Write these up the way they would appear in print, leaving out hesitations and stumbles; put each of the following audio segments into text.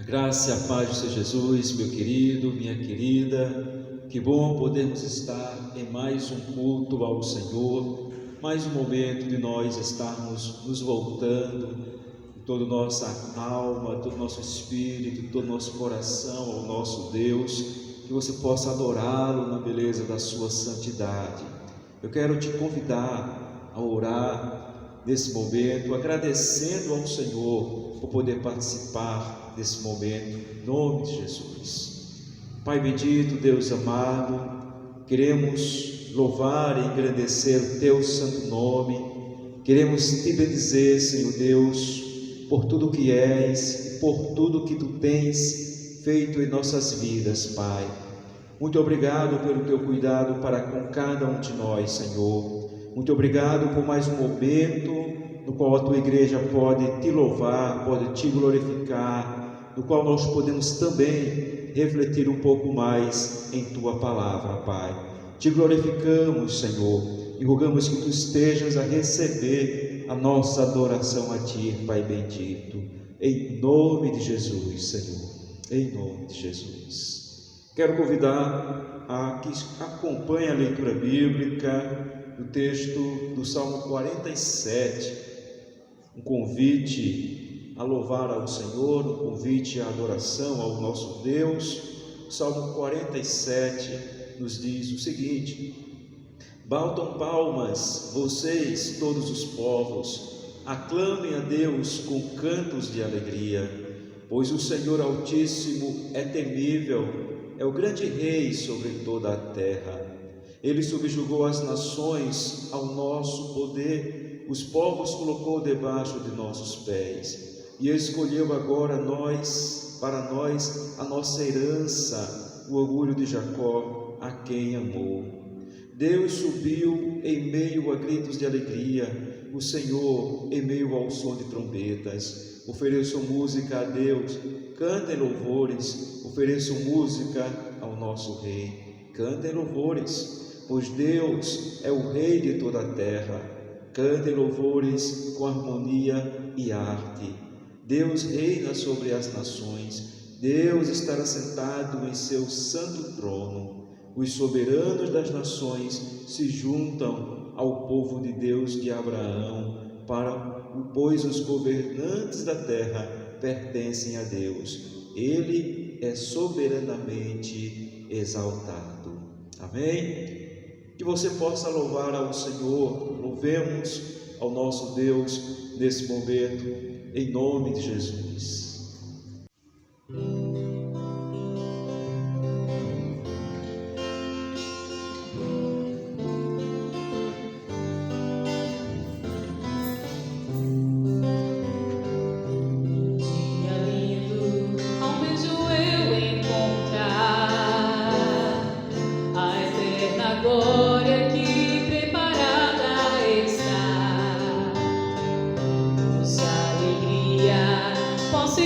A graça e a paz do Senhor Jesus, meu querido, minha querida, que bom podermos estar em mais um culto ao Senhor, mais um momento de nós estarmos nos voltando, toda nossa alma, todo nosso espírito, todo nosso coração ao nosso Deus, que você possa adorá-lo na beleza da sua santidade. Eu quero te convidar a orar nesse momento, agradecendo ao Senhor por poder participar desse momento, em nome de Jesus. Pai bendito, Deus amado, queremos louvar e engrandecer o Teu santo nome, queremos Te bendizer, Senhor Deus, por tudo que és, por tudo que Tu tens feito em nossas vidas, Pai. Muito obrigado pelo Teu cuidado para com cada um de nós, Senhor. Muito obrigado por mais um momento no qual a Tua igreja pode Te louvar, pode Te glorificar, no qual nós podemos também refletir um pouco mais em Tua palavra, Pai. Te glorificamos, Senhor, e rogamos que Tu estejas a receber a nossa adoração a Ti, Pai bendito, em nome de Jesus, Senhor, em nome de Jesus. Quero convidar a que acompanhe a leitura bíblica do texto do Salmo 47, um convite a louvar ao Senhor, um convite à adoração ao nosso Deus. O Salmo 47 nos diz o seguinte: batam palmas, vocês, todos os povos, aclamem a Deus com cantos de alegria, pois o Senhor Altíssimo é temível, é o grande Rei sobre toda a terra. Ele subjugou as nações ao nosso poder, os povos colocou debaixo de nossos pés, e escolheu agora para nós a nossa herança, o orgulho de Jacó, a quem amou. Deus subiu em meio a gritos de alegria, o Senhor em meio ao som de trombetas. Ofereçam música a Deus, cantem louvores, ofereçam música ao nosso Rei, cantem louvores, pois Deus é o Rei de toda a terra. Cantem louvores com harmonia e arte. Deus reina sobre as nações, Deus estará sentado em seu santo trono. Os soberanos das nações se juntam ao povo de Deus de Abraão, pois os governantes da terra pertencem a Deus. Ele é soberanamente exaltado. Amém? Que você possa louvar ao Senhor, louvemos ao nosso Deus nesse momento, em nome de Jesus. Posso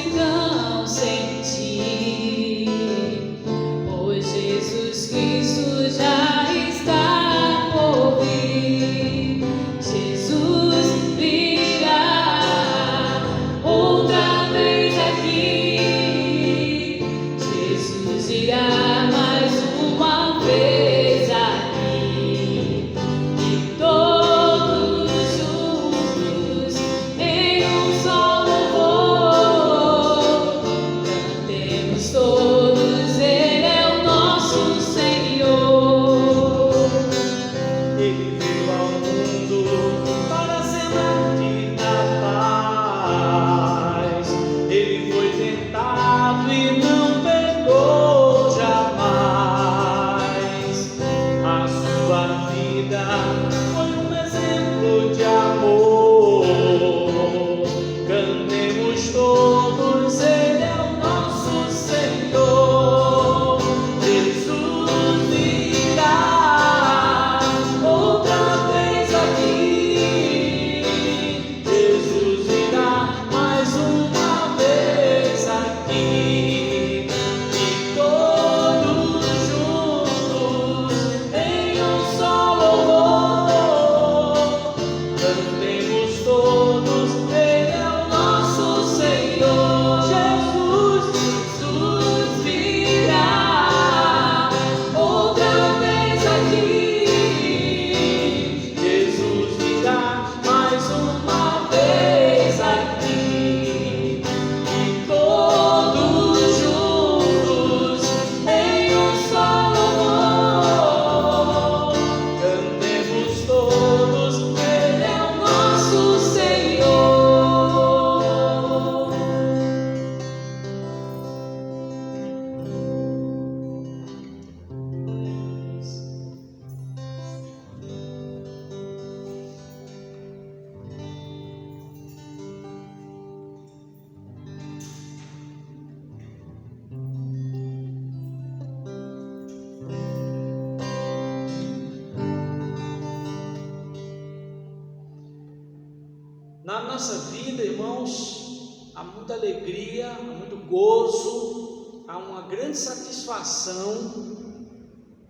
Na nossa vida, irmãos, há muita alegria, há muito gozo, há uma grande satisfação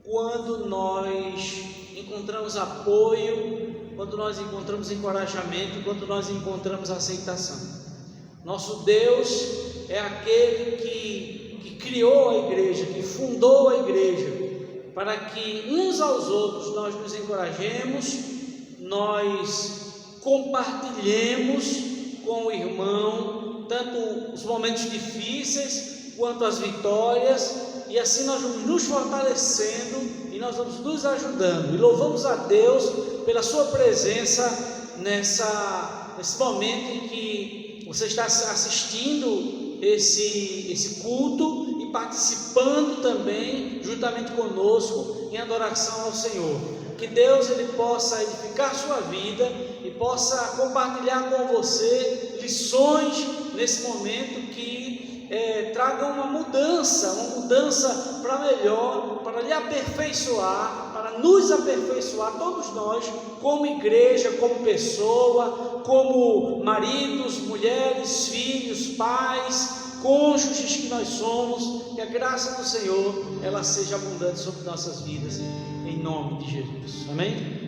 quando nós encontramos apoio, quando nós encontramos encorajamento, quando nós encontramos aceitação. Nosso Deus é aquele que criou a igreja, que fundou a igreja, para que uns aos outros nós nos encorajemos, nós compartilhemos com o irmão, tanto os momentos difíceis, quanto as vitórias, e assim nós vamos nos fortalecendo, e nós vamos nos ajudando, e louvamos a Deus pela sua presença nesse momento em que você está assistindo esse culto, e participando também, juntamente conosco, em adoração ao Senhor. Que Deus ele possa edificar sua vida e possa compartilhar com você lições nesse momento que tragam uma mudança para melhor, para lhe aperfeiçoar, para nos aperfeiçoar, todos nós, como igreja, como pessoa, como maridos, mulheres, filhos, pais, cônjuges que nós somos. Que a graça do Senhor ela seja abundante sobre nossas vidas, em nome de Jesus, amém?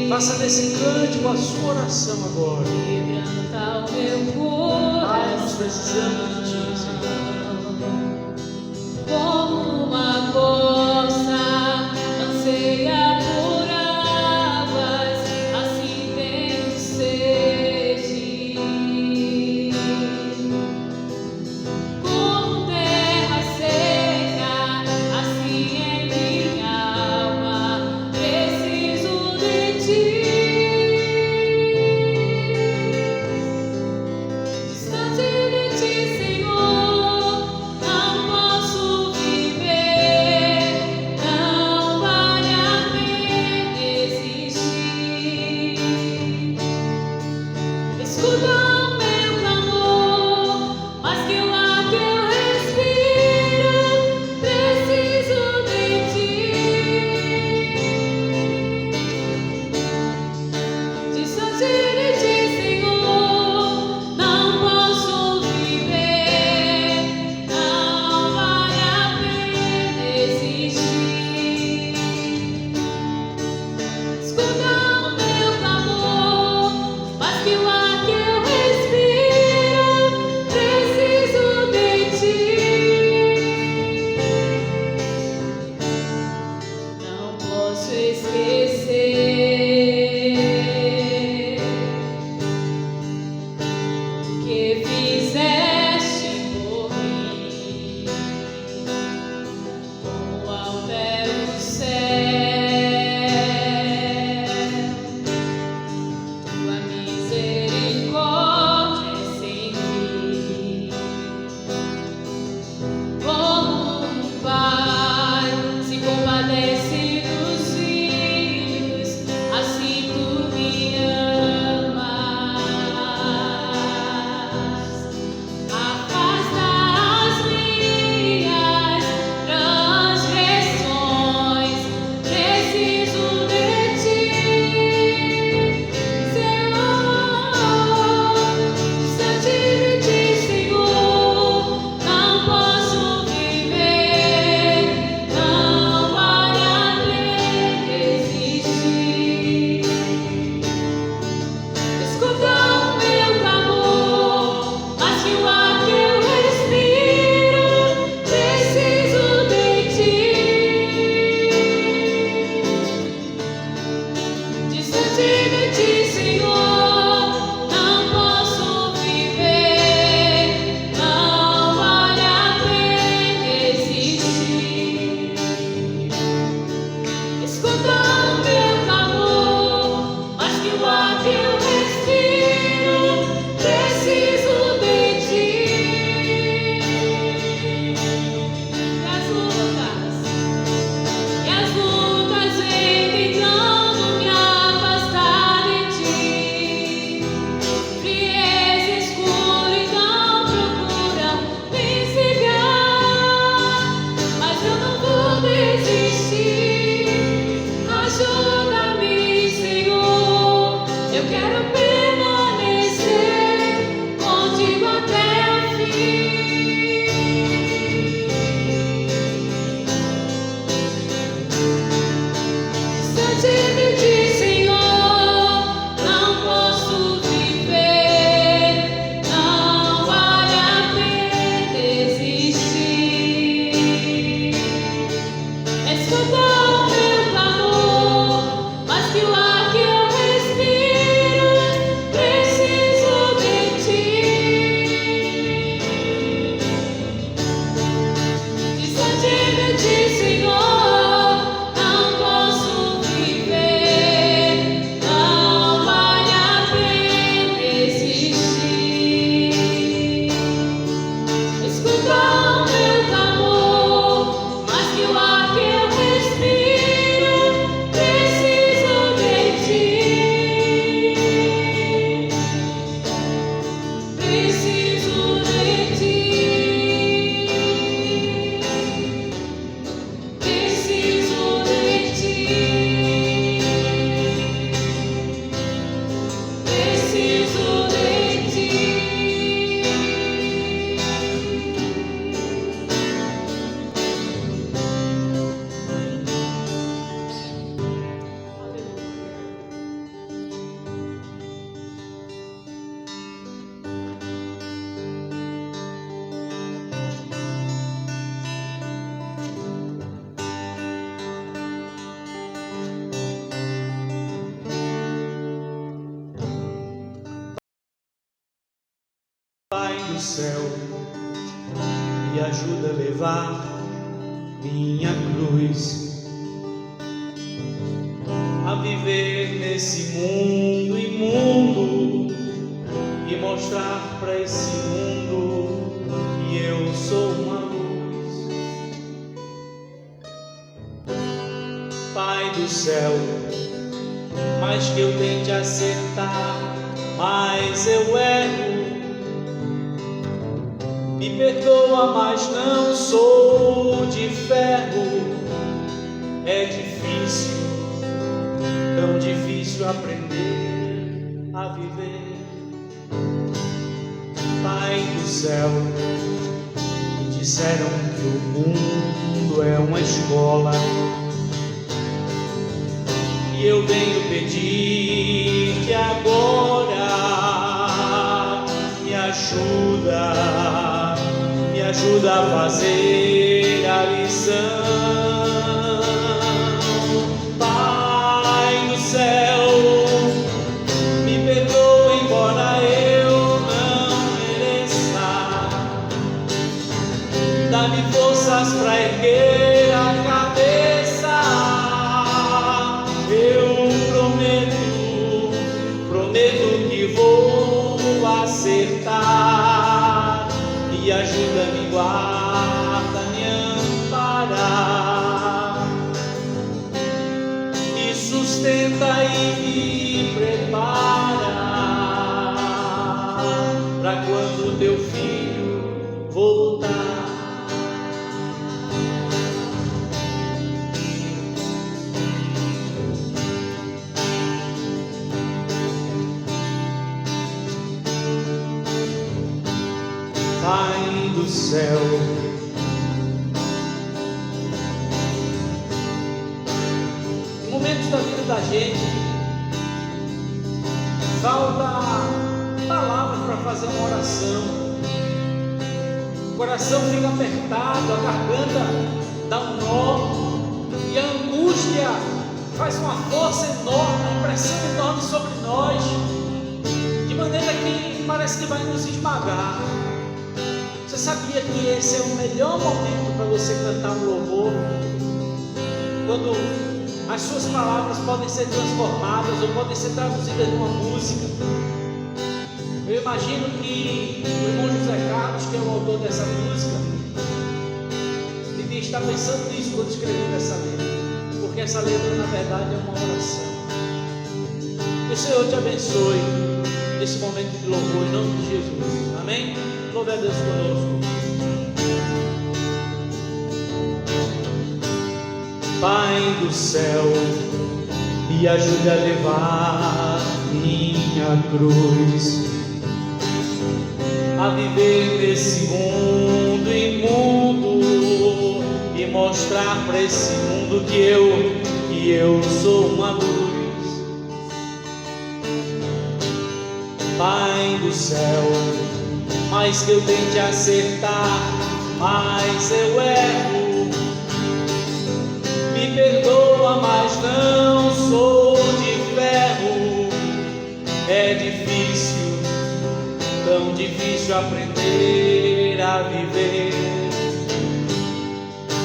Faça desse cântico a sua oração agora. Quebranta o meu coração. Pai, nós precisamos de Ti, Senhor. Como uma poça anseia por águas, assim tenho sede. Como terra seca, assim é minha alma. Preciso de Ti. Distante de Ti, Senhor. Senhor, não posso viver, não vale a pena existir. Escuta o meu clamor, mais que o ar que eu respiro, preciso de ti. Preciso de ti. Preciso de ti. Preciso de ti. Pai do céu, me ajuda a levar minha cruz, a viver nesse mundo imundo e mostrar para esse mundo que eu sou uma luz. Pai do céu, mais que eu tente acertar, mais eu erro. Me perdoa, mas não sou de ferro. É difícil, tão difícil aprender a viver. Pai do céu, me disseram que o mundo é uma escola, e eu venho pedir que agora me ajuda a fazer a lição. Pai do céu, me perdoa, embora eu não mereça. Dá-me forças pra erguer a cabeça. Eu prometo que vou acertar. E ajuda, me guarda, me ampara, me sustenta e me prepara para quando teu filho voltar. Pai do céu, em momentos da vida da gente, falta palavras para fazer uma oração. O coração fica apertado, a garganta dá um nó, e a angústia faz uma força enorme, uma pressão enorme sobre nós, de maneira que parece que vai nos esmagar. Você sabia que esse é o melhor momento para você cantar um louvor? Quando as suas palavras podem ser transformadas ou podem ser traduzidas numa música. Eu imagino que o irmão José Carlos, que é o autor dessa música, devia estar pensando nisso quando escreveu essa letra, porque essa letra na verdade é uma oração. Que o Senhor te abençoe nesse momento de louvor, em nome de Jesus. Amém? Louve a Deus conosco. Pai do céu, me ajude a levar minha cruz, a viver nesse mundo imundo e mostrar para esse mundo que eu sou uma luz. Pai do céu, mais que eu tente acertar, mais eu erro. Me perdoa, mas não sou de ferro. É difícil, tão difícil aprender a viver.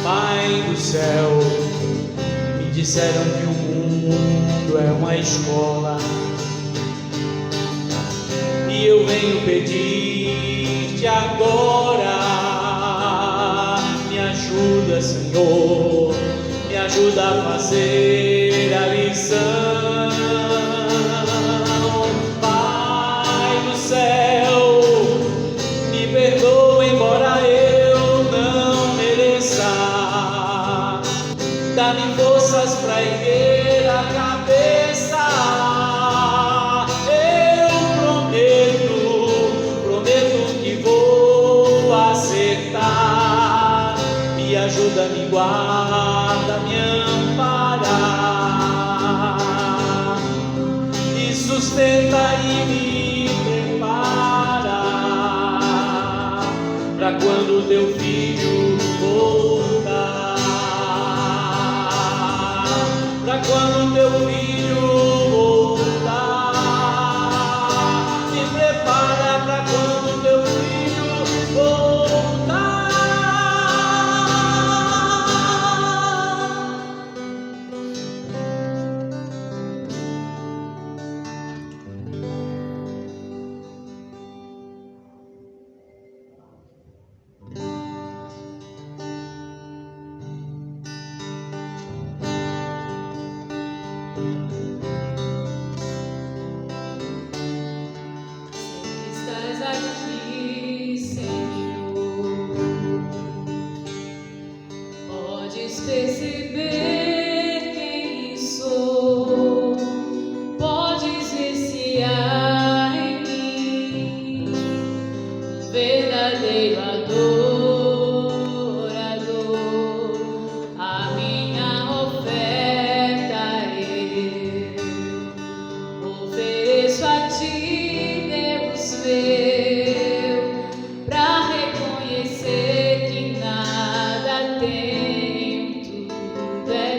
Pai do céu, me disseram que o mundo é uma escola, e eu venho pedir-te agora, me ajuda, Senhor, me ajuda a fazer a lição. Pai do céu, me perdoa, embora eu não mereça, dá-me forças para erguer a cabeça. Eu prometo que vou acertar. Me ajuda, me guarda, me ampara, me sustenta e me prepara para quando teu filho voltar, para quando teu filho voltar, me prepara para quando teu filho voltar. Estás aqui, Senhor. Podes perceber quem sou. Podes ver se há em mim um verdadeiro adorador. A minha oferta eu ofereço a ti, Deus meu, pra reconhecer que nada tenho, tudo é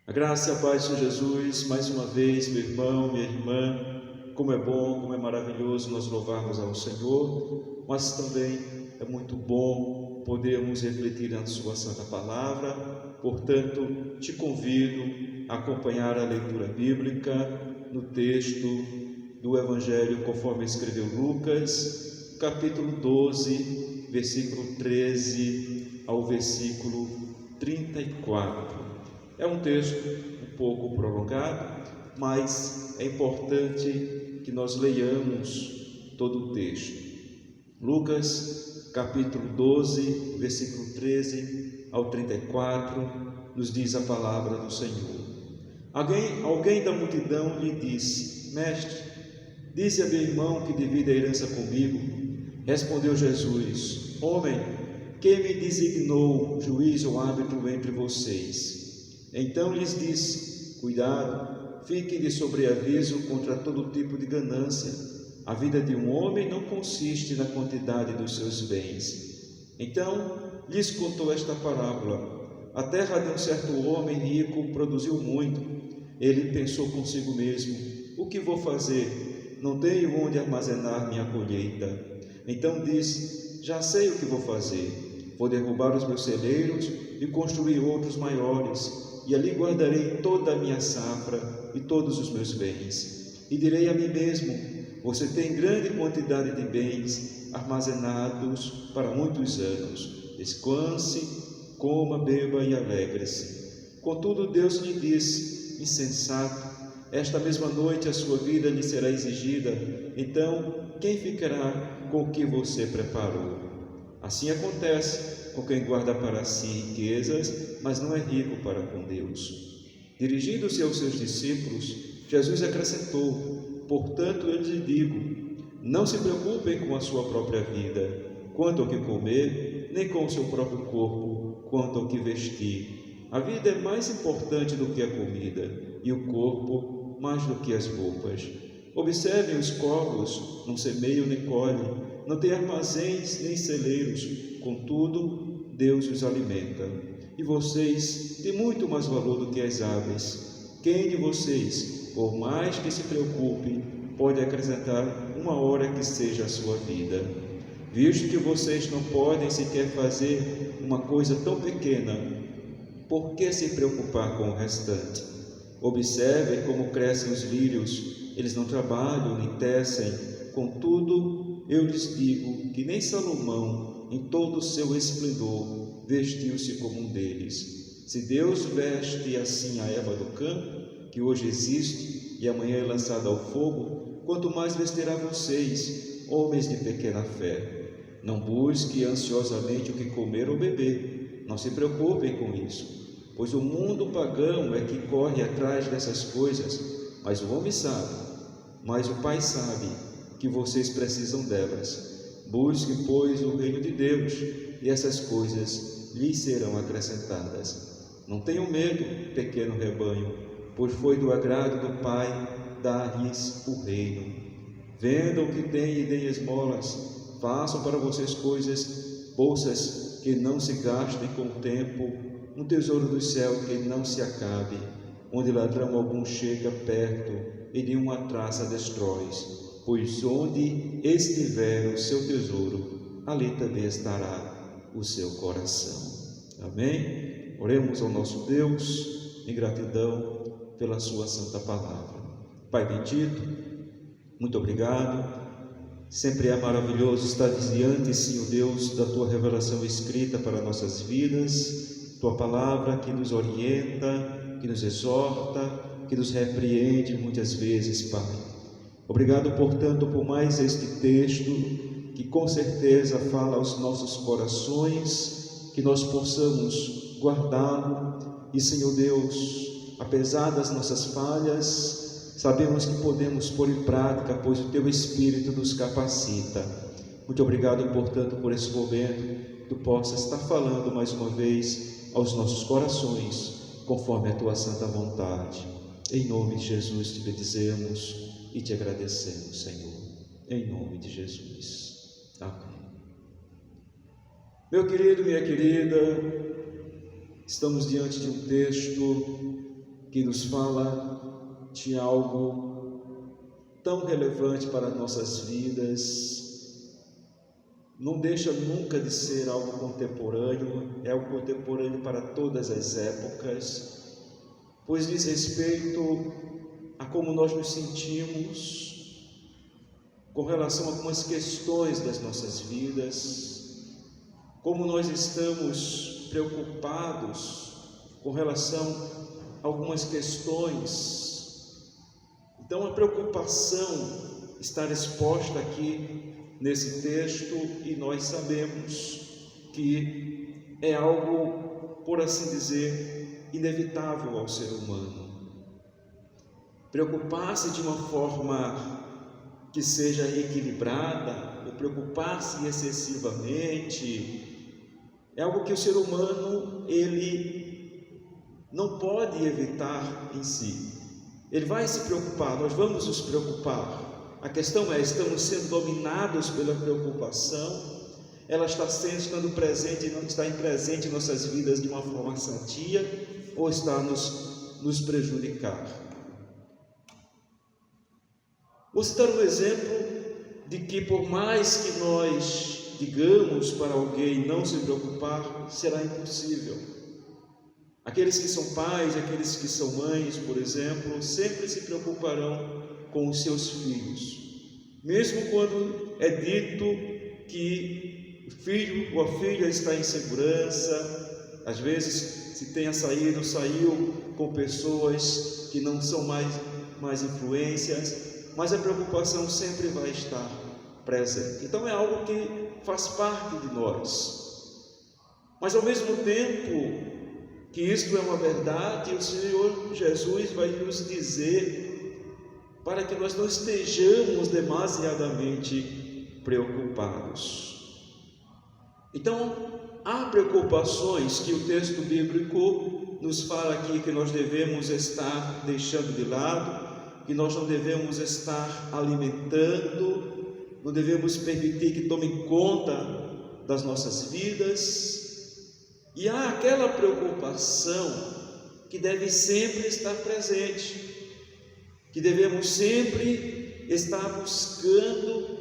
A graça e a paz de Jesus, mais uma vez, meu irmão, minha irmã, como é bom, como é maravilhoso nós louvarmos ao Senhor, mas também é muito bom podermos refletir na sua santa palavra. Portanto, te convido a acompanhar a leitura bíblica no texto do Evangelho conforme escreveu Lucas, capítulo 12, versículo 13 ao versículo 34. É um texto um pouco prolongado, mas é importante que nós leiamos todo o texto. Lucas, capítulo 12, versículo 13 ao 34, nos diz a palavra do Senhor. Alguém da multidão lhe disse: Mestre, dize a meu irmão que divida a herança comigo. Respondeu Jesus: Homem, quem me designou juiz ou árbitro entre vocês? Então lhes disse: Cuidado, fiquem de sobreaviso contra todo tipo de ganância. A vida de um homem não consiste na quantidade dos seus bens. Então lhes contou esta parábola: A terra de um certo homem rico produziu muito. Ele pensou consigo mesmo: O que vou fazer? Não tenho onde armazenar minha colheita. Então disse: Já sei o que vou fazer. Vou derrubar os meus celeiros e construir outros maiores, e ali guardarei toda a minha safra e todos os meus bens. E direi a mim mesmo: Você tem grande quantidade de bens armazenados para muitos anos. Descanse, coma, beba e alegre-se. Contudo, Deus lhe disse: Insensato, esta mesma noite a sua vida lhe será exigida. Então, quem ficará com o que você preparou? Assim acontece com quem guarda para si riquezas, mas não é rico para com Deus. Dirigindo-se aos seus discípulos, Jesus acrescentou: Portanto, eu lhes digo, não se preocupem com a sua própria vida, quanto ao que comer, nem com o seu próprio corpo, quanto ao que vestir. A vida é mais importante do que a comida, e o corpo mais do que as roupas. Observem os corvos, não semeiam nem colhem, não têm armazéns nem celeiros, contudo, Deus os alimenta. E vocês têm muito mais valor do que as aves. Quem de vocês, por mais que se preocupe, pode acrescentar uma hora que seja a sua vida? Visto que vocês não podem sequer fazer uma coisa tão pequena, por que se preocupar com o restante? Observem como crescem os lírios, eles não trabalham nem tecem. Contudo, eu lhes digo que nem Salomão, em todo o seu esplendor, vestiu-se como um deles. Se Deus veste assim a erva do campo, que hoje existe e amanhã é lançada ao fogo, quanto mais vestirá vocês, homens de pequena fé. Não busque ansiosamente o que comer ou beber, não se preocupem com isso, pois o mundo pagão é que corre atrás dessas coisas, mas o homem sabe, mas o Pai sabe que vocês precisam delas. Busque, pois, o reino de Deus, e essas coisas lhes serão acrescentadas. Não tenham medo, pequeno rebanho, pois foi do agrado do Pai dar-lhes o reino. Vendam o que têm e deem esmolas. Façam para vocês bolsas que não se gastem com o tempo, um tesouro do céu que não se acabe, onde ladrão algum chega perto e nenhuma traça destrói. Pois onde estiver o seu tesouro, ali também estará o seu coração. Amém? Oremos ao nosso Deus em gratidão pela sua santa palavra. Pai bendito, muito obrigado. Sempre é maravilhoso estar diante, Senhor Deus, da Tua revelação escrita para nossas vidas, Tua palavra que nos orienta, que nos exorta, que nos repreende muitas vezes, Pai. Obrigado, portanto, por mais este texto, que com certeza fala aos nossos corações, que nós possamos guardá-lo e, Senhor Deus, apesar das nossas falhas, sabemos que podemos pôr em prática, pois o Teu Espírito nos capacita. Muito obrigado, portanto, por esse momento, que Tu possa estar falando mais uma vez aos nossos corações, conforme a Tua santa vontade. Em nome de Jesus te bendizemos e te agradecemos, Senhor. Em nome de Jesus. Amém. Meu querido, minha querida, estamos diante de um texto que nos fala de algo tão relevante para nossas vidas. Não deixa nunca de ser algo contemporâneo, é algo contemporâneo para todas as épocas, pois diz respeito a como nós nos sentimos com relação a algumas questões das nossas vidas, como nós estamos preocupados com relação a algumas questões. Então a preocupação está exposta aqui nesse texto, e nós sabemos que é algo, por assim dizer, inevitável ao ser humano. Preocupar-se de uma forma que seja equilibrada, ou preocupar-se excessivamente, é algo que o ser humano, ele não pode evitar em si. Ele vai se preocupar, nós vamos nos preocupar. A questão é, estamos sendo dominados pela preocupação? Ela está estando presente em nossas vidas de uma forma sadia, ou está nos prejudicar? Vou citar um exemplo de que, por mais que nós digamos para alguém não se preocupar, será impossível. Aqueles que são pais, aqueles que são mães, por exemplo, sempre se preocuparão com os seus filhos, mesmo quando é dito que o filho ou a filha está em segurança. Às vezes, se tenha saído, saiu com pessoas que não são mais influências, mas a preocupação sempre vai estar presente. Então é algo que faz parte de nós, mas ao mesmo tempo que isto é uma verdade, o Senhor Jesus vai nos dizer para que nós não estejamos demasiadamente preocupados. Então, há preocupações que o texto bíblico nos fala aqui que nós devemos estar deixando de lado, que nós não devemos estar alimentando, não devemos permitir que tomem conta das nossas vidas. E há aquela preocupação que deve sempre estar presente, que devemos sempre estar buscando,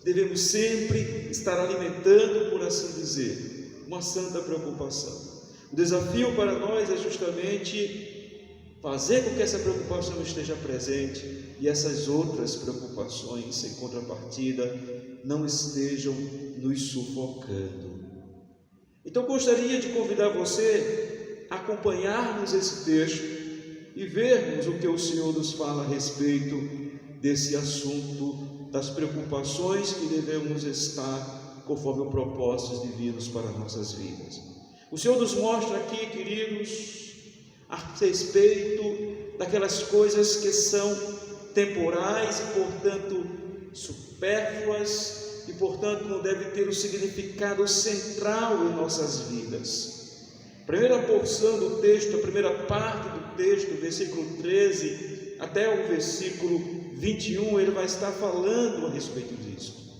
devemos sempre estar alimentando, por assim dizer, uma santa preocupação. O desafio para nós é justamente fazer com que essa preocupação esteja presente e essas outras preocupações, em contrapartida, não estejam nos sufocando. Então, gostaria de convidar você a acompanharmos esse texto e vermos o que o Senhor nos fala a respeito desse assunto, das preocupações que devemos estar conforme o propósito divinos para nossas vidas. O Senhor nos mostra aqui, queridos, a respeito daquelas coisas que são temporais e, portanto, supérfluas, e, portanto, não deve ter um significado central em nossas vidas. A primeira porção do texto, a primeira parte do texto, versículo 13 até o versículo 21, ele vai estar falando a respeito disso.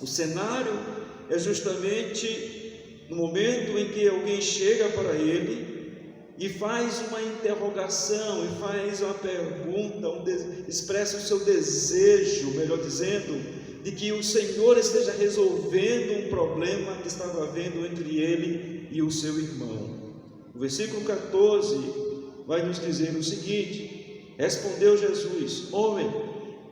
O cenário é justamente no momento em que alguém chega para ele e faz uma interrogação, e faz uma pergunta, expressa o seu desejo, melhor dizendo, de que o Senhor esteja resolvendo um problema que estava havendo entre ele e o seu irmão. O versículo 14 vai nos dizer o seguinte: respondeu Jesus: homem,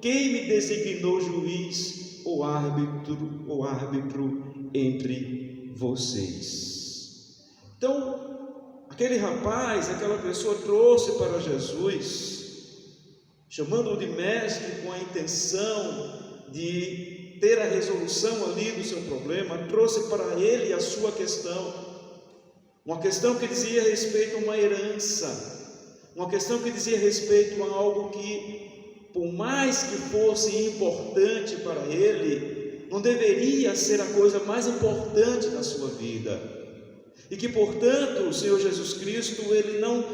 quem me designou juiz ou árbitro entre vocês? Então, aquele rapaz, aquela pessoa trouxe para Jesus, chamando-o de mestre com a intenção de ter a resolução ali do seu problema, trouxe para ele a sua questão, uma questão que dizia respeito a uma herança, uma questão que dizia respeito a algo que, por mais que fosse importante para ele, não deveria ser a coisa mais importante da sua vida, e que, portanto, o Senhor Jesus Cristo, ele não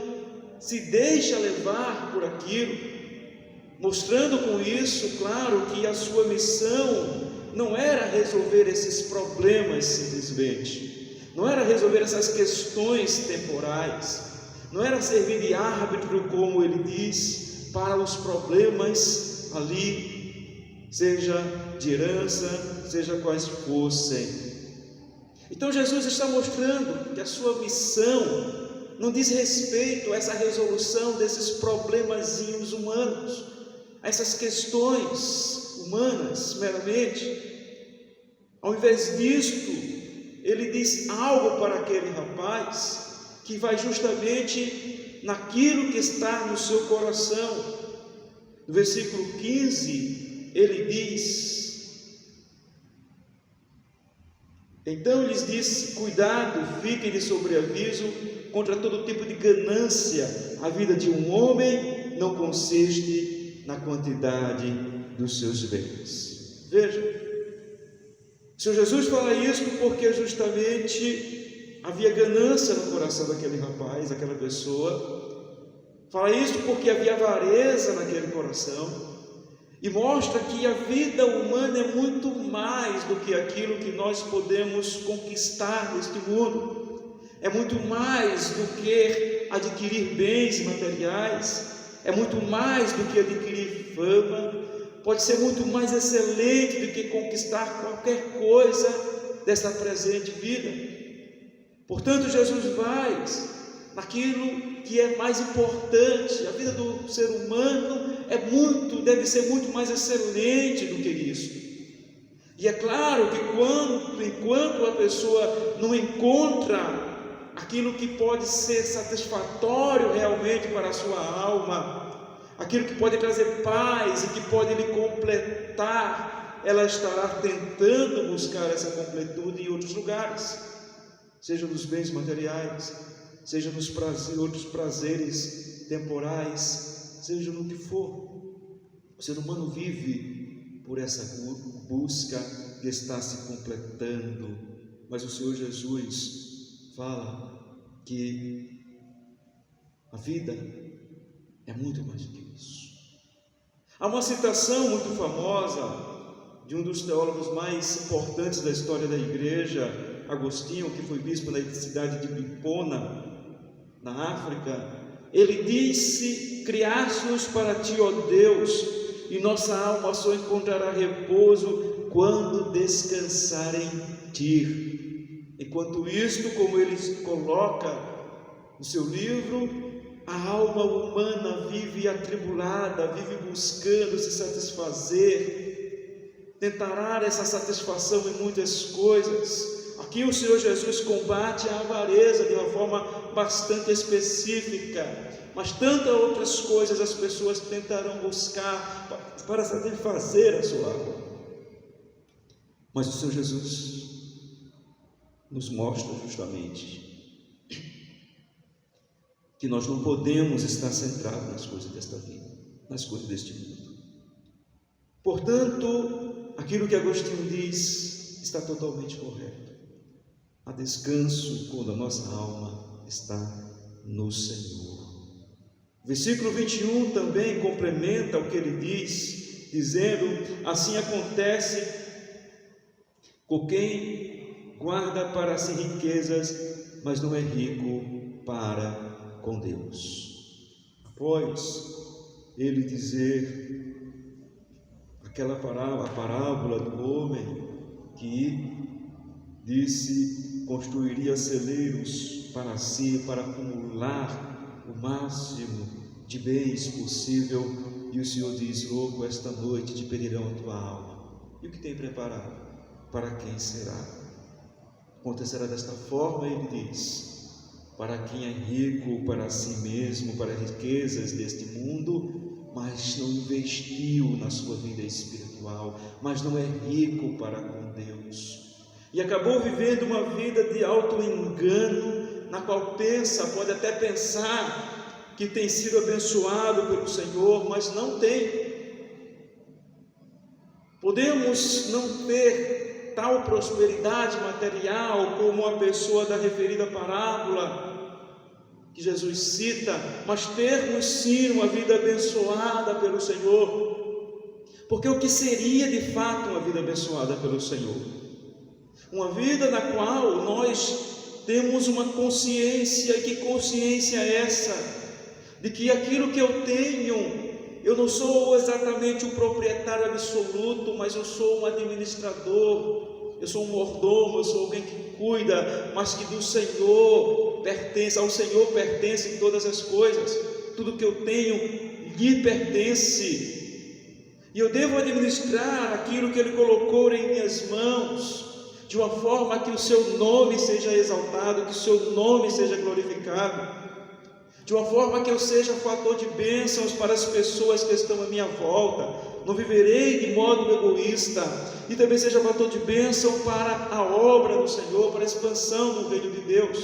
se deixa levar por aquilo, mostrando com isso, claro, que a sua missão não era resolver esses problemas simplesmente, não era resolver essas questões temporais, não era servir de árbitro, como ele diz, para os problemas ali, seja de herança, seja quais fossem. Então Jesus está mostrando que a sua missão não diz respeito a essa resolução desses problemazinhos humanos, a essas questões humanas meramente. Ao invés disto, ele diz algo para aquele rapaz que vai justamente naquilo que está no seu coração. No versículo 15, ele diz: então lhes disse: cuidado, fiquem de sobreaviso contra todo tipo de ganância. A vida de um homem não consiste na quantidade dos seus bens. Veja, o Senhor Jesus fala isso porque justamente havia ganância no coração daquele rapaz, daquela pessoa. Fala isso porque havia avareza naquele coração. E mostra que a vida humana é muito mais do que aquilo que nós podemos conquistar neste mundo. É muito mais do que adquirir bens materiais. É muito mais do que adquirir fama. Pode ser muito mais excelente do que conquistar qualquer coisa desta presente vida. Portanto, Jesus vai naquilo que é mais importante. A vida do ser humano deve ser muito mais excelente do que isso. E é claro que enquanto a pessoa não encontra aquilo que pode ser satisfatório realmente para a sua alma, aquilo que pode trazer paz e que pode lhe completar, ela estará tentando buscar essa completude em outros lugares, seja nos bens materiais, seja nos outros prazeres temporais, seja no que for. O ser humano vive por essa busca que está se completando, mas o Senhor Jesus fala que a vida é muito mais do que isso. Há uma citação muito famosa de um dos teólogos mais importantes da história da igreja, Agostinho, que foi bispo na cidade de Hipona, na África. Ele disse: criaste-nos para ti, ó Deus, e nossa alma só encontrará repouso quando descansar em ti. Enquanto isto, como ele coloca no seu livro, a alma humana vive atribulada, vive buscando se satisfazer, tentará essa satisfação em muitas coisas. Aqui o Senhor Jesus combate a avareza de uma forma bastante específica, mas tantas outras coisas as pessoas tentarão buscar para satisfazer a sua alma. Mas o Senhor Jesus nos mostra justamente que nós não podemos estar centrados nas coisas desta vida, nas coisas deste mundo. Portanto, aquilo que Agostinho diz está totalmente correto. Há descanso quando a nossa alma está no Senhor. Versículo 21 também complementa o que ele diz, dizendo: assim acontece com quem guarda para si riquezas, mas não é rico para com Deus. Após ele dizer aquela parábola do homem que disse construiria celeiros para si, para acumular o máximo de bens possível, e o Senhor diz: louco, esta noite te pedirão a tua alma. E o que tem preparado? Para quem será? Acontecerá desta forma, ele diz: para quem é rico para si mesmo, para as riquezas deste mundo, mas não investiu na sua vida espiritual, mas não é rico para com Deus, e acabou vivendo uma vida de auto-engano, na qual pode até pensar que tem sido abençoado pelo Senhor, mas não tem. Podemos não ter tal prosperidade material como a pessoa da referida parábola que Jesus cita, mas termos sim uma vida abençoada pelo Senhor. Porque o que seria de fato uma vida abençoada pelo Senhor? Uma vida na qual nós temos uma consciência, e que consciência é essa? De que aquilo que eu tenho, eu não sou exatamente um proprietário absoluto, mas eu sou um administrador, eu sou um mordomo, eu sou alguém que cuida, mas que do Senhor pertence, ao Senhor pertencem todas as coisas, tudo que eu tenho lhe pertence, e eu devo administrar aquilo que Ele colocou em minhas mãos, de uma forma que o seu nome seja exaltado, que o seu nome seja glorificado, de uma forma que eu seja fator de bênçãos para as pessoas que estão à minha volta. Não viverei de modo egoísta, e também seja fator de bênção para a obra do Senhor, para a expansão do reino de Deus,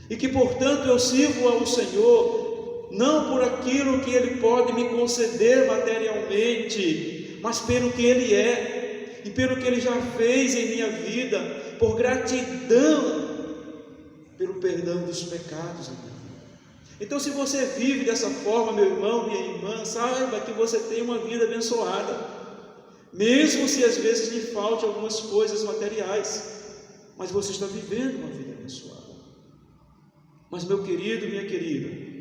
e que portanto eu sirvo ao Senhor não por aquilo que Ele pode me conceder materialmente, mas pelo que Ele é e pelo que Ele já fez em minha vida, por gratidão pelo perdão dos pecados. Então, se você vive dessa forma, meu irmão, minha irmã, saiba que você tem uma vida abençoada, mesmo se às vezes lhe falte algumas coisas materiais, mas você está vivendo uma vida abençoada. Mas, meu querido, minha querida,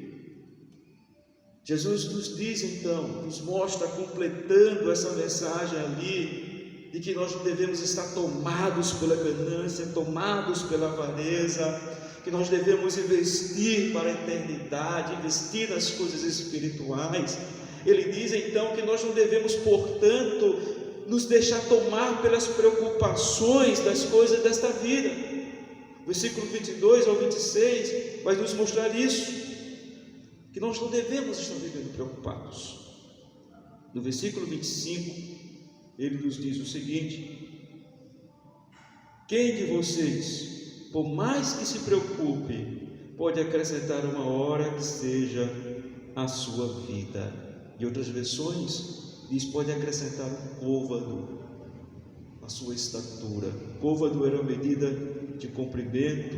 Jesus nos diz então, nos mostra, completando essa mensagem ali, de que nós não devemos estar tomados pela ganância, tomados pela avareza, que nós devemos investir para a eternidade, investir nas coisas espirituais. Ele diz então que nós não devemos, portanto, nos deixar tomar pelas preocupações das coisas desta vida. Versículo 22 ao 26 vai nos mostrar isso, que nós não devemos estar vivendo preocupados. No versículo 25, ele nos diz o seguinte: quem de vocês, por mais que se preocupe, pode acrescentar uma hora que seja a sua vida? Em outras versões diz, pode acrescentar um côvado à sua estatura. Côvado era uma medida de comprimento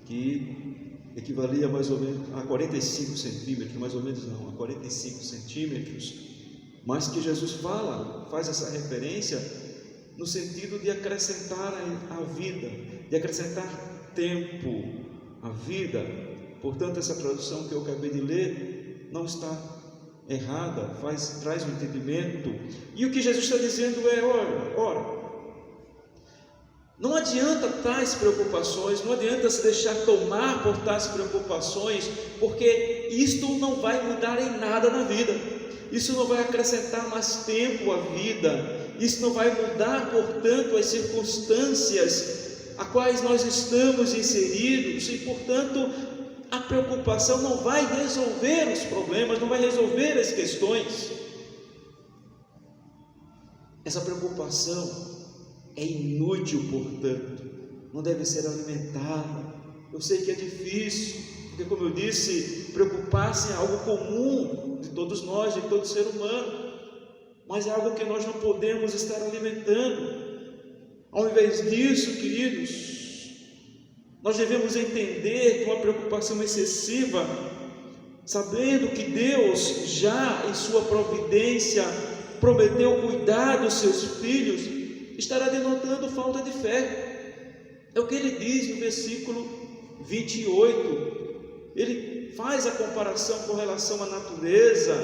que equivalia mais ou menos a 45 centímetros, mais ou menos não, a 45 centímetros, mas que Jesus faz essa referência no sentido de acrescentar a vida, de acrescentar tempo à vida. Portanto, essa tradução que eu acabei de ler não está errada, traz um entendimento. E o que Jesus está dizendo é, ora, não adianta tais preocupações, não adianta se deixar tomar por tais preocupações, porque isto não vai mudar em nada na vida, isso não vai acrescentar mais tempo à vida, isso não vai mudar, portanto, as circunstâncias a quais nós estamos inseridos, e, portanto, a preocupação não vai resolver os problemas, não vai resolver as questões. Essa preocupação é inútil, portanto, não deve ser alimentada. Eu sei que é difícil, porque, como eu disse, preocupar-se é algo comum de todos nós, de todo ser humano, mas é algo que nós não podemos estar alimentando. Ao invés disso, queridos, nós devemos entender que uma preocupação excessiva, sabendo que Deus já em sua providência prometeu cuidar dos seus filhos, estará denotando falta de fé. É o que ele diz no versículo 28, ele faz a comparação com relação à natureza,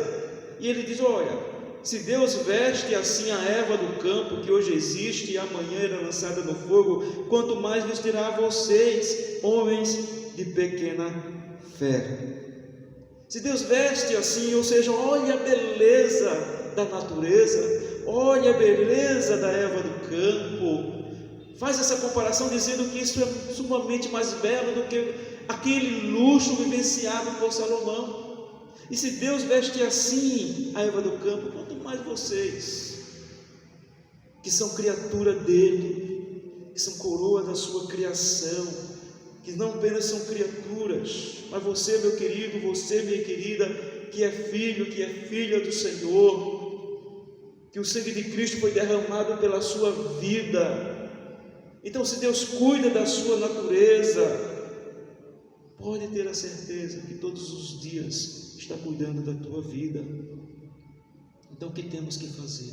e ele diz, olha, se Deus veste assim a erva do campo, que hoje existe e amanhã era lançada no fogo, quanto mais vestirá a vocês, homens de pequena fé. Se Deus veste assim, ou seja, olha a beleza da natureza, olha a beleza da erva do campo, faz essa comparação dizendo que isso é sumamente mais belo do que aquele luxo vivenciado por Salomão. E se Deus veste assim a erva do campo, quanto mais vocês, que são criatura dele, que são coroa da sua criação, que não apenas são criaturas, mas você, meu querido, você, minha querida, que é filho, que é filha do Senhor, que o sangue de Cristo foi derramado pela sua vida. Então, se Deus cuida da sua natureza, pode ter a certeza que todos os dias está cuidando da tua vida. Então, o que temos que fazer?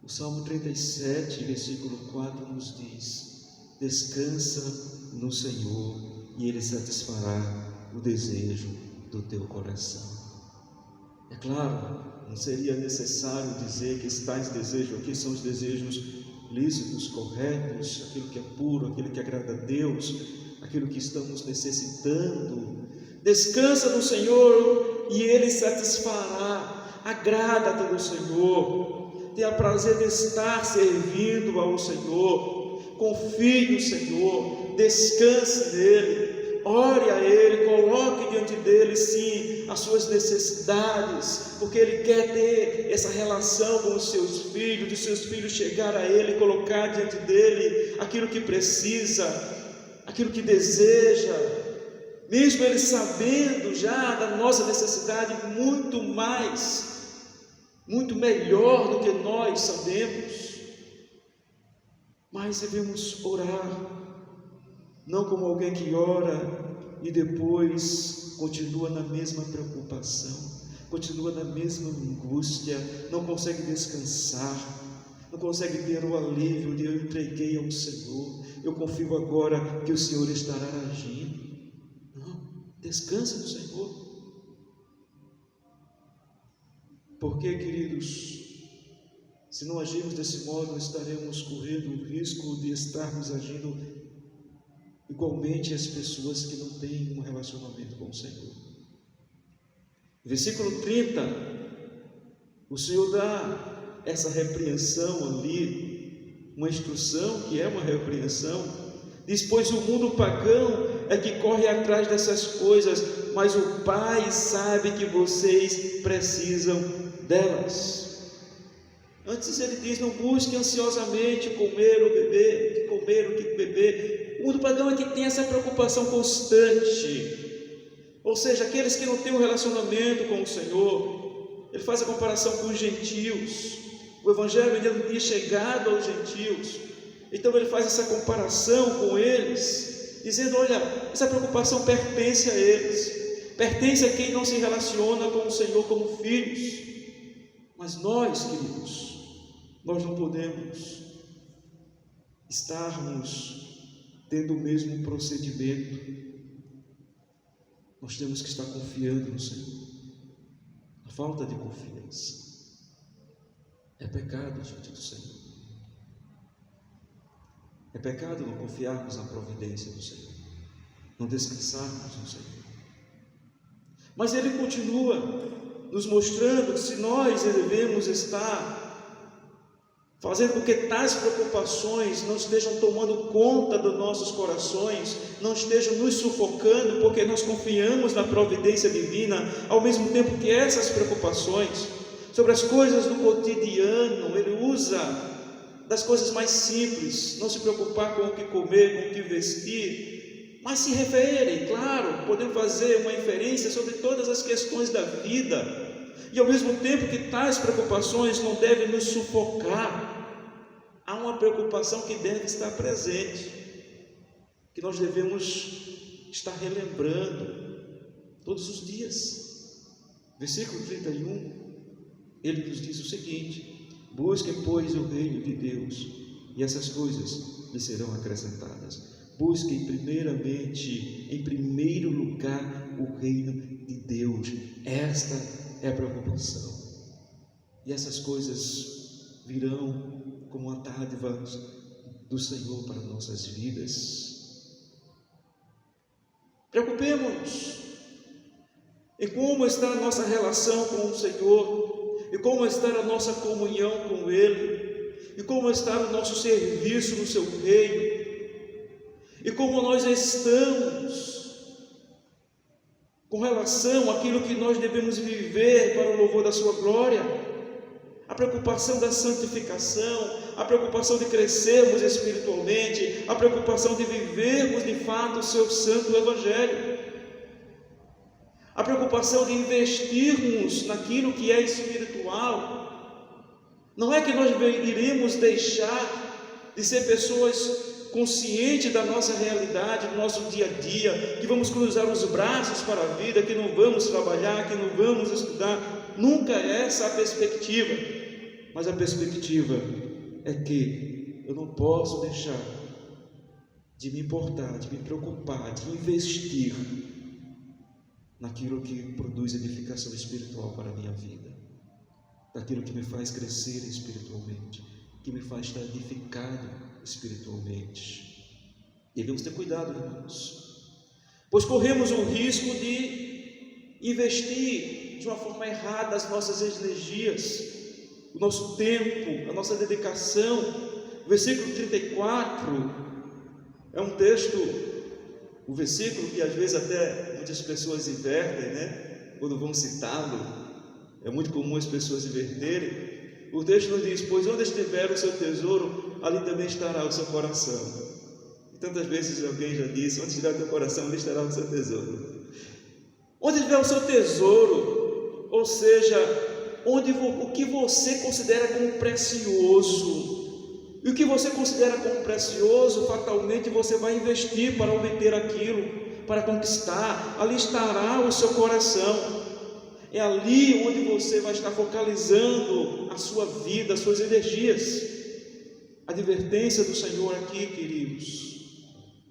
O Salmo 37, versículo 4 nos diz: Descansa no Senhor e Ele satisfará o desejo do teu coração. É claro, não seria necessário dizer que tais desejos aqui são os desejos lícitos, corretos, aquilo que é puro, aquilo que agrada a Deus, aquilo que estamos necessitando. Descansa no Senhor e Ele satisfará. Agrada-te no Senhor, tenha prazer de estar servindo ao Senhor, confie no Senhor, descanse nele, ore a Ele, coloque diante dele sim as suas necessidades, porque Ele quer ter essa relação com os seus filhos chegar a Ele, colocar diante dele aquilo que precisa, aquilo que deseja, mesmo Ele sabendo já da nossa necessidade muito mais, muito melhor do que nós sabemos, mas devemos orar, não como alguém que ora e depois continua na mesma preocupação, continua na mesma angústia, não consegue descansar, não consegue ter o alívio de eu entreguei ao Senhor, eu confio agora que o Senhor estará agindo. Não, descansa no Senhor. Porque, queridos, se não agirmos desse modo, estaremos correndo o risco de estarmos agindo igualmente as pessoas que não têm um relacionamento com o Senhor. Versículo 30, o Senhor dá essa repreensão ali, uma instrução que é uma repreensão. Diz: pois o mundo pagão é que corre atrás dessas coisas, mas o Pai sabe que vocês precisam delas. Antes ele diz: não busque ansiosamente comer ou beber, comer o que beber. O mundo pagão é que tem essa preocupação constante, ou seja, aqueles que não têm um relacionamento com o Senhor. Ele faz a comparação com os gentios. O Evangelho ainda não tinha chegado aos gentios, então ele faz essa comparação com eles, dizendo: olha, essa preocupação pertence a eles, pertence a quem não se relaciona com o Senhor como filhos. Mas nós, queridos, nós não podemos estarmos tendo o mesmo procedimento. Nós temos que estar confiando no Senhor. A falta de confiança é pecado diante do Senhor. É pecado não confiarmos na providência do Senhor, não descansarmos no Senhor. Mas Ele continua nos mostrando que se nós devemos estar fazendo com que tais preocupações não estejam tomando conta dos nossos corações, não estejam nos sufocando, porque nós confiamos na providência divina, ao mesmo tempo que essas preocupações sobre as coisas do cotidiano, Ele usa das coisas mais simples, não se preocupar com o que comer, com o que vestir, mas se referem, claro, podemos fazer uma inferência sobre todas as questões da vida, e ao mesmo tempo que tais preocupações não devem nos sufocar. Há uma preocupação que deve estar presente, que nós devemos estar relembrando todos os dias. Versículo 31, ele nos diz o seguinte: busquem, pois, o reino de Deus, e essas coisas lhes serão acrescentadas. Busquem primeiramente, em primeiro lugar, o reino de Deus. Esta é a preocupação, e essas coisas virão como uma dádiva do Senhor para nossas vidas. Preocupemos-nos em como está a nossa relação com o Senhor, e como está a nossa comunhão com Ele, e como está o nosso serviço no seu reino, e como nós estamos com relação àquilo que nós devemos viver para o louvor da sua glória. A preocupação da santificação, a preocupação de crescermos espiritualmente, a preocupação de vivermos de fato o seu santo Evangelho, a preocupação de investirmos naquilo que é espiritual. Não é que nós iremos deixar de ser pessoas conscientes da nossa realidade, do nosso dia a dia, que vamos cruzar os braços para a vida, que não vamos trabalhar, que não vamos estudar. Nunca é essa a perspectiva, mas a perspectiva é que eu não posso deixar de me importar, de me preocupar, de investir naquilo que produz edificação espiritual para a minha vida, daquilo que me faz crescer espiritualmente, que me faz estar edificado espiritualmente. Devemos ter cuidado, irmãos, pois corremos o risco de investir de uma forma errada as nossas energias, o nosso tempo, a nossa dedicação. O versículo 34 é um texto, o versículo que às vezes até muitas pessoas invertem, né? Quando vão citá-lo, é muito comum as pessoas inverterem. O texto nos diz: pois onde estiver o seu tesouro, ali também estará o seu coração. E tantas vezes alguém já disse: onde estiver o teu coração, ali estará o seu tesouro. Onde estiver o seu tesouro, ou seja, o que você considera como precioso, e o que você considera como precioso, fatalmente você vai investir para obter aquilo, para conquistar. Ali estará o seu coração. É ali onde você vai estar focalizando a sua vida, as suas energias. A advertência do Senhor aqui, queridos,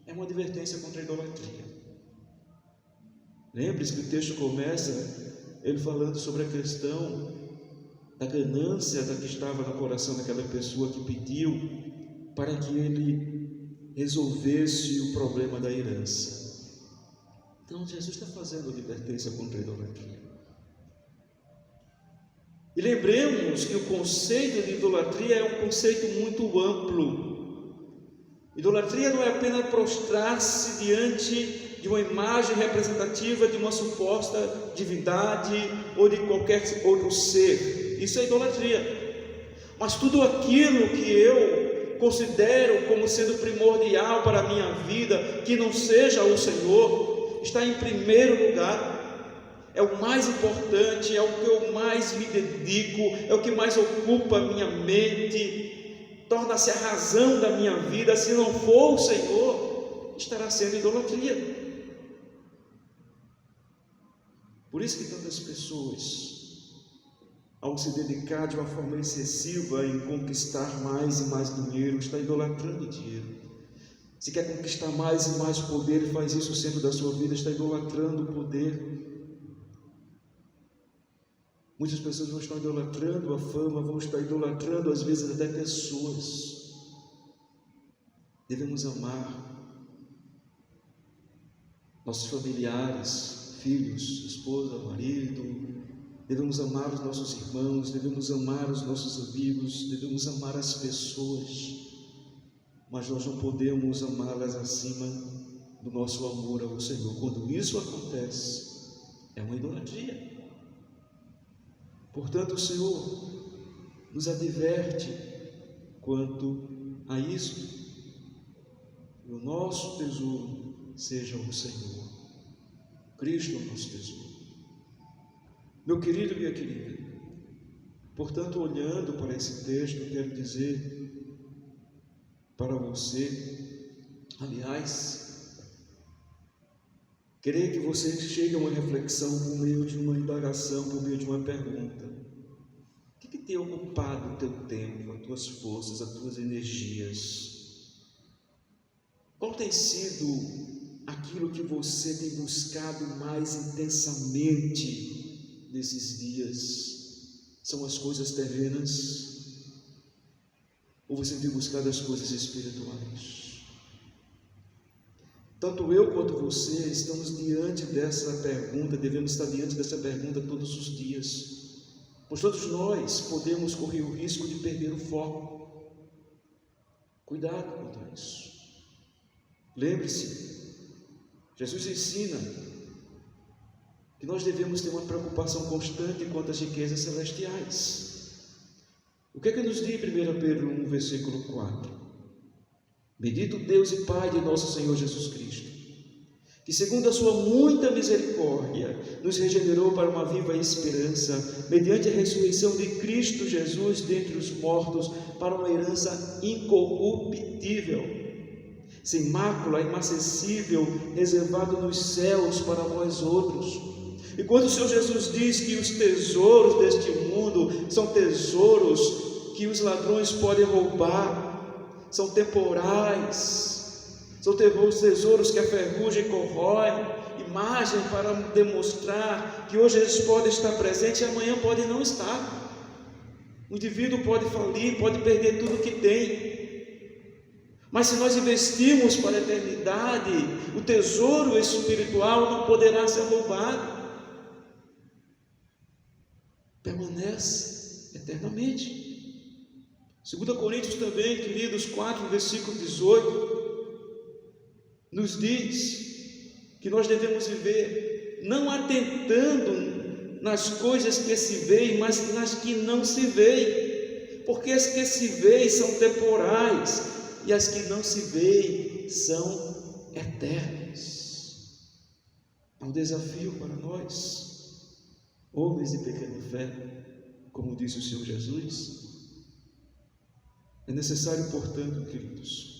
é uma advertência contra a idolatria. Lembre-se que o texto começa ele falando sobre a questão da ganância que estava no coração daquela pessoa que pediu para que ele resolvesse o problema da herança. Então Jesus está fazendo advertência contra a idolatria. E lembremos que o conceito de idolatria é um conceito muito amplo. Idolatria não é apenas prostrar-se diante de uma imagem representativa de uma suposta divindade ou de qualquer outro ser. Isso é idolatria. Mas tudo aquilo que eu considero como sendo primordial para a minha vida, que não seja o Senhor, está em primeiro lugar. É o mais importante, é o que eu mais me dedico, é o que mais ocupa a minha mente, torna-se a razão da minha vida. Se não for o Senhor, estará sendo idolatria. Por isso que tantas pessoas, ao se dedicar de uma forma excessiva em conquistar mais e mais dinheiro, está idolatrando dinheiro. Se quer conquistar mais e mais poder e faz isso no centro da sua vida, está idolatrando o poder. Muitas pessoas vão estar idolatrando a fama, vão estar idolatrando às vezes até pessoas. Devemos amar nossos familiares, filhos, esposa, marido. Devemos amar os nossos irmãos, devemos amar os nossos amigos, devemos amar as pessoas. Mas nós não podemos amá-las acima do nosso amor ao Senhor. Quando isso acontece, é uma idolatria. Portanto, o Senhor nos adverte quanto a isso. O nosso tesouro seja o Senhor. Cristo é o nosso tesouro. Meu querido e minha querida, portanto, olhando para esse texto, eu quero dizer para você, aliás, querer que você chegue a uma reflexão por meio de uma indagação, por meio de uma pergunta. O que tem ocupado o teu tempo, as tuas forças, as tuas energias? Qual tem sido aquilo que você tem buscado mais intensamente nesses dias? São as coisas terrenas? Ou você tem buscado as coisas espirituais? Tanto eu quanto você estamos diante dessa pergunta, devemos estar diante dessa pergunta todos os dias, pois todos nós podemos correr o risco de perder o foco. Cuidado quanto a isso. Lembre-se, Jesus ensina que nós devemos ter uma preocupação constante quanto às riquezas celestiais. O que é que nos diz 1 Pedro 1, versículo 4? Bendito Deus e Pai de nosso Senhor Jesus Cristo, que segundo a sua muita misericórdia nos regenerou para uma viva esperança, mediante a ressurreição de Cristo Jesus dentre os mortos, para uma herança incorruptível, sem mácula, inacessível, reservado nos céus para nós outros. E quando o Senhor Jesus diz que os tesouros deste mundo são tesouros que os ladrões podem roubar, são temporais, São tesouros que a ferrugem corrói, imagem para demonstrar que hoje eles podem estar presentes e amanhã podem não estar. O indivíduo pode falir, pode perder tudo que tem. Mas se nós investirmos para a eternidade, o tesouro espiritual não poderá ser roubado. Permanece eternamente. 2 Coríntios também, queridos, 4, versículo 18, nos diz que nós devemos viver não atentando nas coisas que se veem, mas nas que não se veem, porque as que se veem são temporais e as que não se veem são eternas. É um desafio para nós, homens de pequena fé, como disse o Senhor Jesus. É necessário, portanto, queridos,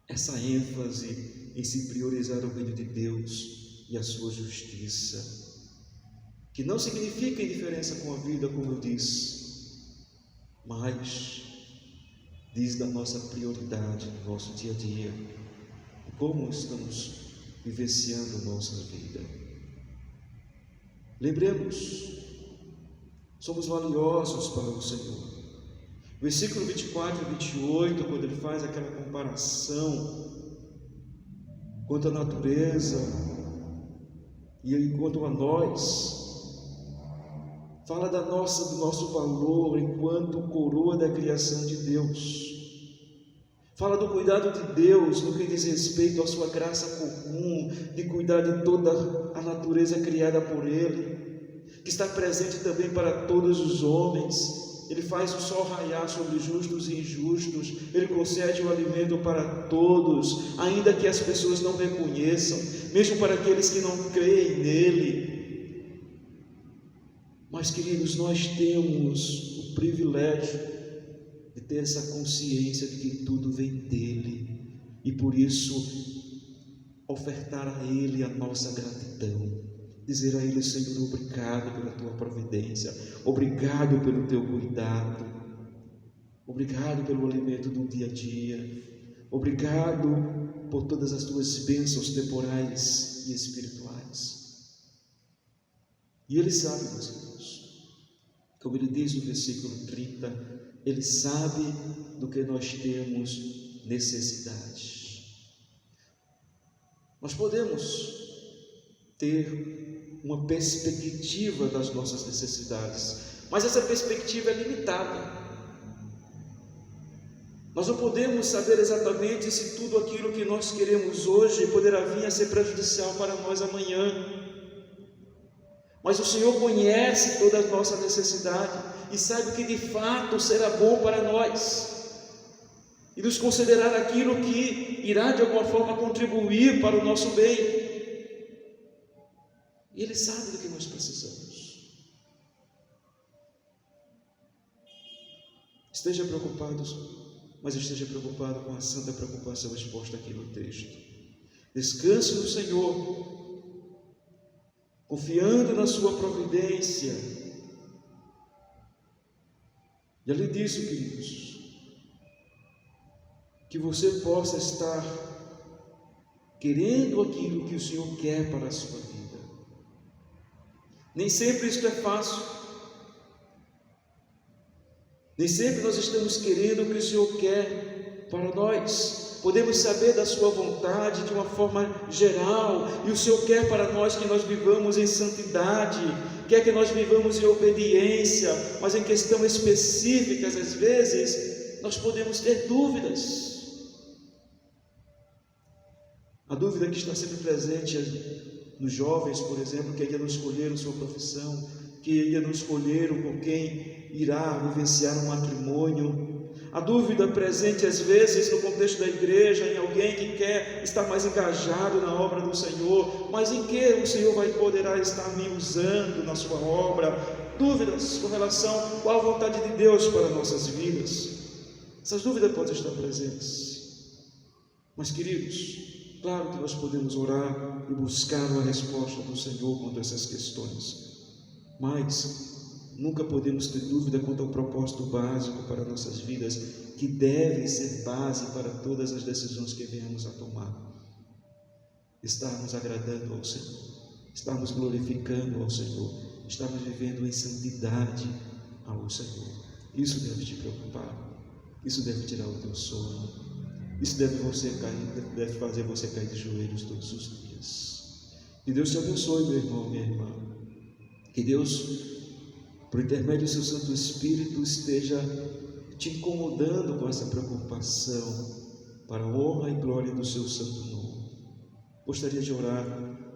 essa ênfase em se priorizar o reino de Deus e a sua justiça, que não significa indiferença com a vida, como eu disse, mas diz da nossa prioridade no nosso dia a dia, como estamos vivenciando a nossa vida. Lembremos, somos valiosos para o Senhor. Versículo 24 e 28, quando ele faz aquela comparação quanto à natureza e quanto a nós, fala do nosso valor enquanto coroa da criação de Deus, fala do cuidado de Deus no que diz respeito à sua graça comum, de cuidar de toda a natureza criada por Ele, que está presente também para todos os homens. Ele faz o sol raiar sobre justos e injustos, Ele concede o alimento para todos, ainda que as pessoas não reconheçam, mesmo para aqueles que não creem nele. Mas, queridos, nós temos o privilégio de ter essa consciência de que tudo vem dele, e por isso ofertar a Ele a nossa gratidão. Dizer a Ele: Senhor, obrigado pela Tua providência, obrigado pelo Teu cuidado, obrigado pelo alimento do dia a dia, obrigado por todas as Tuas bênçãos temporais e espirituais. E Ele sabe, meus irmãos, como Ele diz no versículo 30, Ele sabe do que nós temos necessidade. Nós podemos ter uma perspectiva das nossas necessidades, mas essa perspectiva é limitada. Nós não podemos saber exatamente se tudo aquilo que nós queremos hoje poderá vir a ser prejudicial para nós amanhã, mas o Senhor conhece toda a nossa necessidade e sabe o que de fato será bom para nós, e nos considerar aquilo que irá de alguma forma contribuir para o nosso bem. E Ele sabe do que nós precisamos. Esteja preocupado, mas esteja preocupado com a santa preocupação exposta aqui no texto. Descanse no Senhor, confiando na sua providência. E além disso, queridos, que você possa estar querendo aquilo que o Senhor quer para a sua vida. Nem sempre isto é fácil, nem sempre nós estamos querendo o que o Senhor quer para nós. Podemos saber da sua vontade de uma forma geral, e o Senhor quer para nós que nós vivamos em santidade, quer que nós vivamos em obediência, mas em questões específicas, às vezes, nós podemos ter dúvidas. A dúvida que está sempre presente nos jovens, por exemplo, que ainda não escolheram sua profissão, que ainda não escolheram com quem irá vivenciar um matrimônio. A dúvida presente às vezes no contexto da igreja, em alguém que quer estar mais engajado na obra do Senhor, mas em que o Senhor poderá estar me usando na sua obra. Dúvidas com relação a qual a vontade de Deus para nossas vidas. Essas dúvidas podem estar presentes. Mas, queridos, claro que nós podemos orar e buscar uma resposta do Senhor quanto a essas questões, mas nunca podemos ter dúvida quanto ao propósito básico para nossas vidas, que deve ser base para todas as decisões que venhamos a tomar. Estarmos agradando ao Senhor, estarmos glorificando ao Senhor, estarmos vivendo em santidade ao Senhor. Isso deve te preocupar, isso deve tirar o teu sono, isso deve fazer você cair de joelhos todos os dias. Que Deus te abençoe, meu irmão, minha irmã. Que Deus, por intermédio do seu Santo Espírito, esteja te incomodando com essa preocupação, para a honra e glória do seu santo nome. Gostaria de orar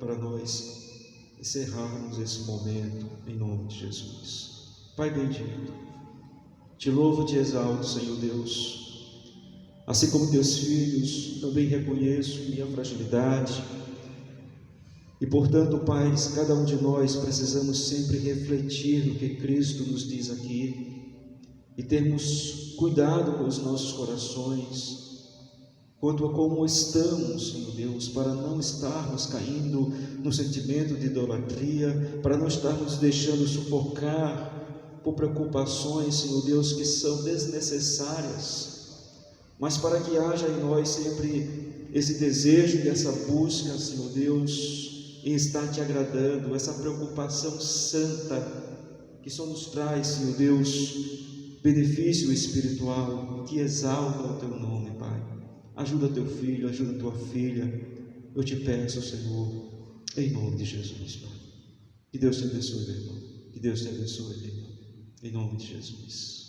para nós encerrarmos esse momento, em nome de Jesus. Pai bendito, te louvo e te exalto, Senhor Deus. Assim como teus filhos, também reconheço minha fragilidade. E portanto, Pai, cada um de nós precisamos sempre refletir no que Cristo nos diz aqui e termos cuidado com os nossos corações, quanto a como estamos, Senhor Deus, para não estarmos caindo no sentimento de idolatria, para não estarmos deixando sufocar por preocupações, Senhor Deus, que são desnecessárias, mas para que haja em nós sempre esse desejo e essa busca, Senhor Deus, em estar te agradando, essa preocupação santa que só nos traz, Senhor Deus, benefício espiritual, que exalta o teu nome, Pai. Ajuda teu filho, ajuda tua filha, eu te peço, Senhor, em nome de Jesus, Pai. Que Deus te abençoe, meu irmão. Que Deus te abençoe, meu irmão, em nome de Jesus.